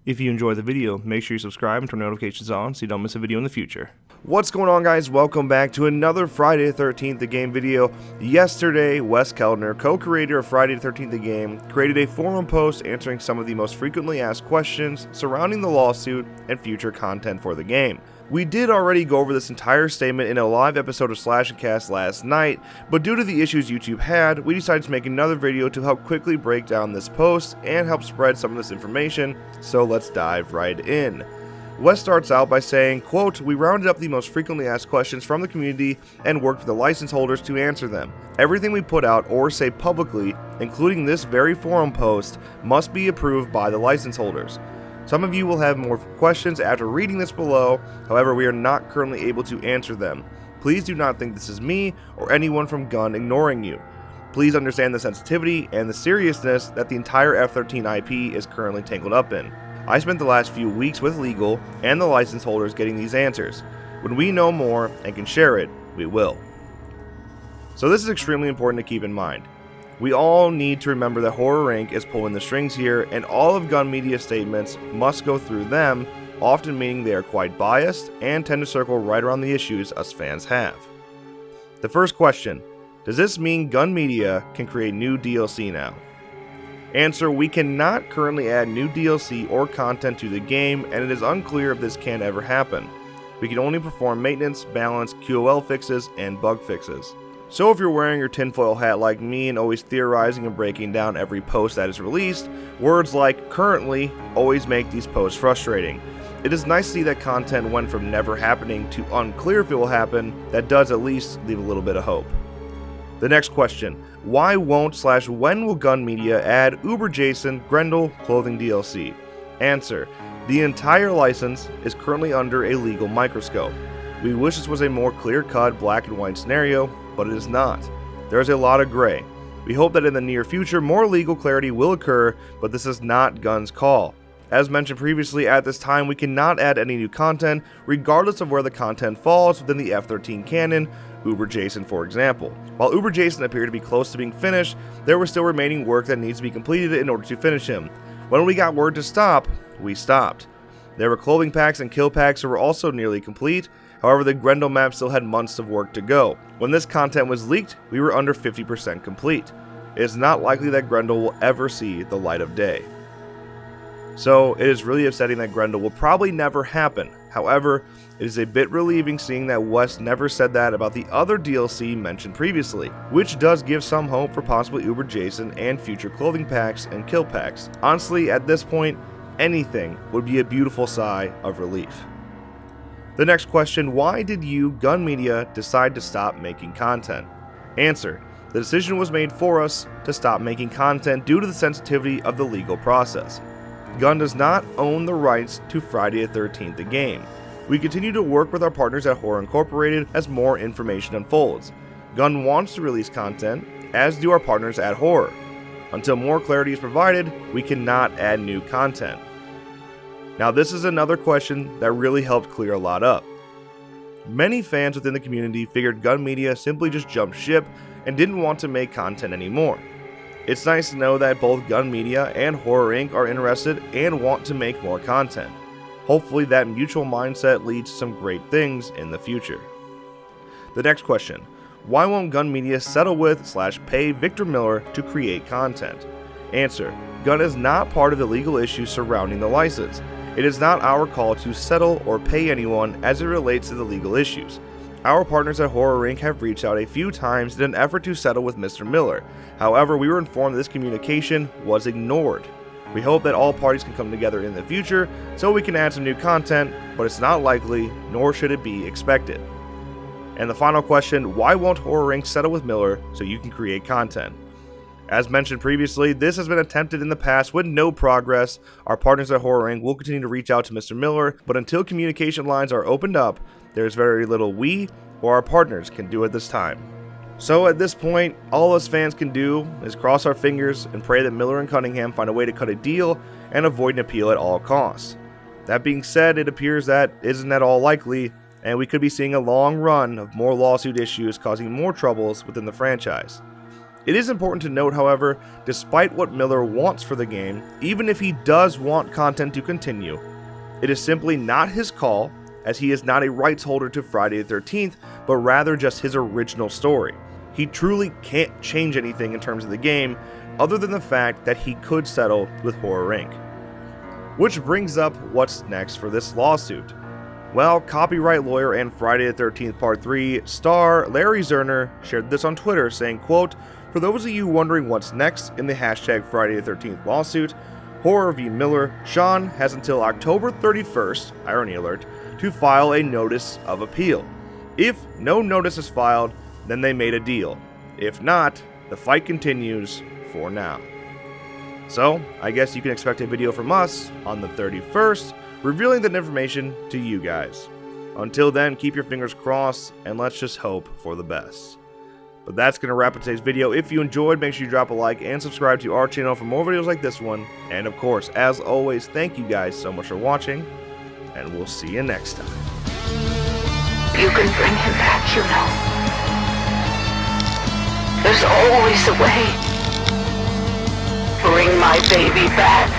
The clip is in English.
If you enjoyed the video, make sure you subscribe and turn notifications on so you don't miss a video in the future. What's going on, guys? Welcome back to another Friday the 13th The Game video. Yesterday, Wes Keldner, co-creator of Friday the 13th The Game, created a forum post answering some of the most frequently asked questions surrounding the lawsuit and future content for the game. We did already go over this entire statement in a live episode of Slash and Cast last night, but due to the issues YouTube had, we decided to make another video to help quickly break down this post and help spread some of this information, so let's dive right in. Wes starts out by saying, quote, "We rounded up the most frequently asked questions from the community and worked with the license holders to answer them. Everything we put out or say publicly, including this very forum post, must be approved by the license holders. Some of you will have more questions after reading this below, however we are not currently able to answer them. Please do not think this is me or anyone from Gun ignoring you. Please understand the sensitivity and the seriousness that the entire F13 IP is currently tangled up in. I spent the last few weeks with legal and the license holders getting these answers. When we know more and can share it, we will." So this is extremely important to keep in mind. We all need to remember that Horror Inc. is pulling the strings here, and all of Gun Media's statements must go through them, often meaning they are quite biased and tend to circle right around the issues us fans have. The first question: does this mean Gun Media can create new DLC now? Answer: we cannot currently add new DLC or content to the game, and it is unclear if this can ever happen. We can only perform maintenance, balance, QOL fixes, and bug fixes. So if you're wearing your tinfoil hat like me and always theorizing and breaking down every post that is released, words like "currently" always make these posts frustrating. It is nice to see that content went from never happening to unclear if it will happen. That does at least leave a little bit of hope. The next question: why won't/when will Gun Media add Uber Jason Grendel clothing DLC? Answer: the entire license is currently under a legal microscope. We wish this was a more clear-cut black and white scenario, but it is not. There is a lot of gray. We hope that in the near future more legal clarity will occur, but this is not Gun's call. As mentioned previously, at this time we cannot add any new content, regardless of where the content falls within the F13 canon, Uber Jason for example. While Uber Jason appeared to be close to being finished, there was still remaining work that needs to be completed in order to finish him. When we got word to stop, we stopped. There were clothing packs and kill packs that were also nearly complete. However, the Grendel map still had months of work to go. When this content was leaked, we were under 50% complete. It is not likely that Grendel will ever see the light of day. So it is really upsetting that Grendel will probably never happen. However, it is a bit relieving seeing that Wes never said that about the other DLC mentioned previously, which does give some hope for possibly Uber Jason and future clothing packs and kill packs. Honestly, at this point, anything would be a beautiful sigh of relief. The next question: why did you, Gun Media, decide to stop making content? Answer: the decision was made for us to stop making content due to the sensitivity of the legal process. Gun does not own the rights to Friday the 13th The Game. We continue to work with our partners at Horror Incorporated as more information unfolds. Gun wants to release content, as do our partners at Horror. Until more clarity is provided, we cannot add new content. Now this is another question that really helped clear a lot up. Many fans within the community figured Gun Media simply just jumped ship and didn't want to make content anymore. It's nice to know that both Gun Media and Horror Inc. are interested and want to make more content. Hopefully that mutual mindset leads to some great things in the future. The next question: why won't Gun Media settle with/pay Victor Miller to create content? Answer: Gun is not part of the legal issues surrounding the license. It is not our call to settle or pay anyone as it relates to the legal issues. Our partners at Horror Inc. have reached out a few times in an effort to settle with Mr. Miller. However, we were informed that this communication was ignored. We hope that all parties can come together in the future so we can add some new content, but it's not likely, nor should it be expected. And the final question: why won't Horror Inc. settle with Miller so you can create content? As mentioned previously, this has been attempted in the past with no progress. Our partners at Horror Inc. will continue to reach out to Mr. Miller, but until communication lines are opened up, there's very little we or our partners can do at this time. So at this point, all us fans can do is cross our fingers and pray that Miller and Cunningham find a way to cut a deal and avoid an appeal at all costs. That being said, it appears that isn't at all likely, and we could be seeing a long run of more lawsuit issues causing more troubles within the franchise. It is important to note, however, despite what Miller wants for the game, even if he does want content to continue, it is simply not his call, as he is not a rights holder to Friday the 13th, but rather just his original story. He truly can't change anything in terms of the game, other than the fact that he could settle with Horror Inc. Which brings up what's next for this lawsuit. Well, copyright lawyer and Friday the 13th Part 3 star Larry Zerner shared this on Twitter saying, quote, "For those of you wondering what's next in the hashtag Friday the 13th lawsuit, Horror v. Miller, Sean has until October 31st, irony alert, to file a notice of appeal. If no notice is filed, then they made a deal. If not, the fight continues for now." So, I guess you can expect a video from us on the 31st, revealing that information to you guys. Until then, keep your fingers crossed, and let's just hope for the best. But that's going to wrap up today's video. If you enjoyed, make sure you drop a like and subscribe to our channel for more videos like this one. And of course, as always, thank you guys so much for watching, and we'll see you next time. You can bring him back, you know. There's always a way. Bring my baby back.